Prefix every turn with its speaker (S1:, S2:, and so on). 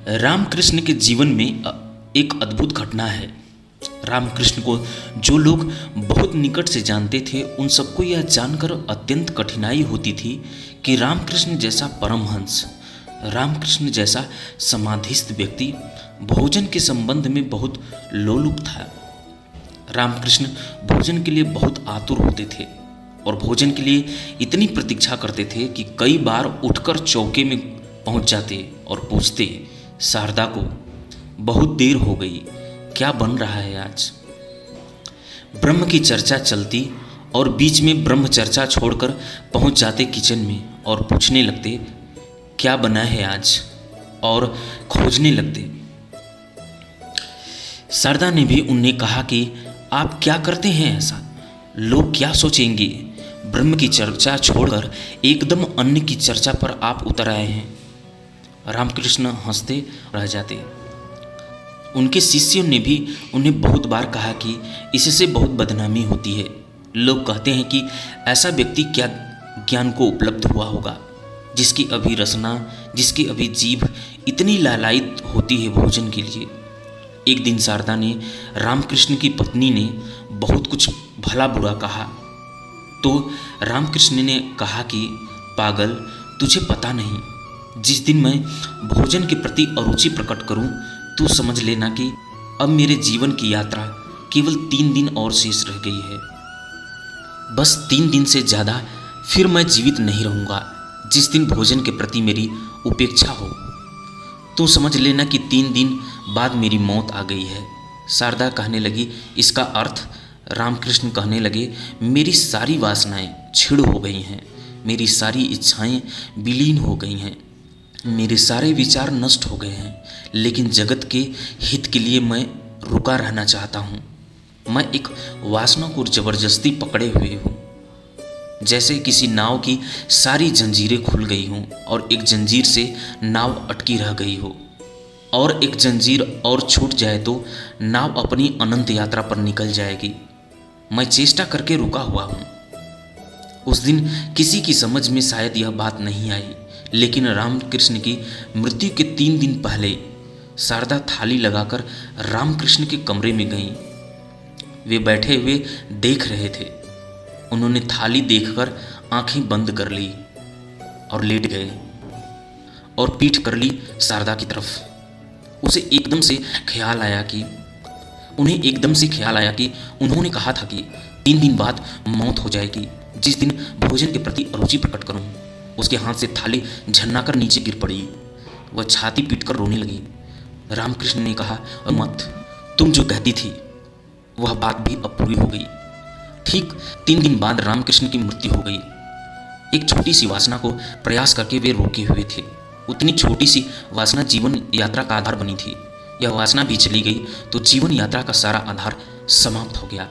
S1: रामकृष्ण के जीवन में एक अद्भुत घटना है। रामकृष्ण को जो लोग बहुत निकट से जानते थे उन सबको यह जानकर अत्यंत कठिनाई होती थी कि रामकृष्ण जैसा परमहंस, रामकृष्ण जैसा समाधिस्थ व्यक्ति भोजन के संबंध में बहुत लोलुप था। रामकृष्ण भोजन के लिए बहुत आतुर होते थे और भोजन के लिए इतनी प्रतीक्षा करते थे कि कई बार उठकर चौके में पहुंच जाते और पूछते शारदा को, बहुत देर हो गई, क्या बन रहा है आज। ब्रह्म की चर्चा चलती और बीच में ब्रह्म चर्चा छोड़कर पहुंच जाते किचन में और पूछने लगते क्या बना है आज, और खोजने लगते। शारदा ने भी उन्हें कहा कि आप क्या करते हैं ऐसा, लोग क्या सोचेंगे। ब्रह्म की चर्चा छोड़कर एकदम अन्न की चर्चा पर आप उतर आए हैं। रामकृष्ण हंसते रह जाते। उनके शिष्यों ने भी उन्हें बहुत बार कहा कि इससे बहुत बदनामी होती है। लोग कहते हैं कि ऐसा व्यक्ति क्या ज्ञान को उपलब्ध हुआ होगा, जिसकी अभी रसना, जिसकी अभी जीभ इतनी लालायित होती है भोजन के लिए। एक दिन शारदा ने रामकृष्ण की पत्नी ने बहुत कुछ भला बुरा कहा तो रामकृष्ण ने कहा कि पागल, तुझे पता नहीं, जिस दिन मैं भोजन के प्रति अरुचि प्रकट करूं, तू समझ लेना कि अब मेरे जीवन की यात्रा केवल 3 दिन और शेष रह गई है। बस 3 दिन से ज़्यादा फिर मैं जीवित नहीं रहूँगा। जिस दिन भोजन के प्रति मेरी उपेक्षा हो, तू समझ लेना कि 3 दिन बाद मेरी मौत आ गई है। शारदा कहने लगी, इसका अर्थ? रामकृष्ण कहने लगे, मेरी सारी वासनाएं क्षीण हो गई हैं, मेरी सारी इच्छाएं विलीन हो गई हैं, मेरे सारे विचार नष्ट हो गए हैं, लेकिन जगत के हित के लिए मैं रुका रहना चाहता हूँ। मैं एक वासना को जबरदस्ती पकड़े हुए हूँ, जैसे किसी नाव की सारी जंजीरें खुल गई हों और एक जंजीर से नाव अटकी रह गई हो, और एक जंजीर और छूट जाए तो नाव अपनी अनंत यात्रा पर निकल जाएगी। मैं चेष्टा करके रुका हुआ हूँ। उस दिन किसी की समझ में शायद यह बात नहीं आई, लेकिन रामकृष्ण की मृत्यु के 3 दिन पहले शारदा थाली लगाकर रामकृष्ण के कमरे में गईं। वे बैठे हुए देख रहे थे। उन्होंने थाली देखकर आंखें बंद कर ली और लेट गए और पीठ कर ली शारदा की तरफ। उन्हें एकदम से ख्याल आया कि उन्होंने कहा था कि 3 दिन बाद मौत हो जाएगी, जिस दिन भोजन के प्रति अरुचि प्रकट करूं। उसके हाथ से थाली झन्नाकर नीचे गिर पड़ी। वह छाती पीटकर रोने लगी। रामकृष्ण ने कहा, मत, तुम जो कहती थी वह बात भी अब पूरी हो गई। ठीक 3 दिन बाद रामकृष्ण की मृत्यु हो गई। एक छोटी सी वासना को प्रयास करके वे रोके हुए थे। उतनी छोटी सी वासना जीवन यात्रा का आधार बनी थी। यह वासना भी चली गई तो जीवन यात्रा का सारा आधार समाप्त हो गया।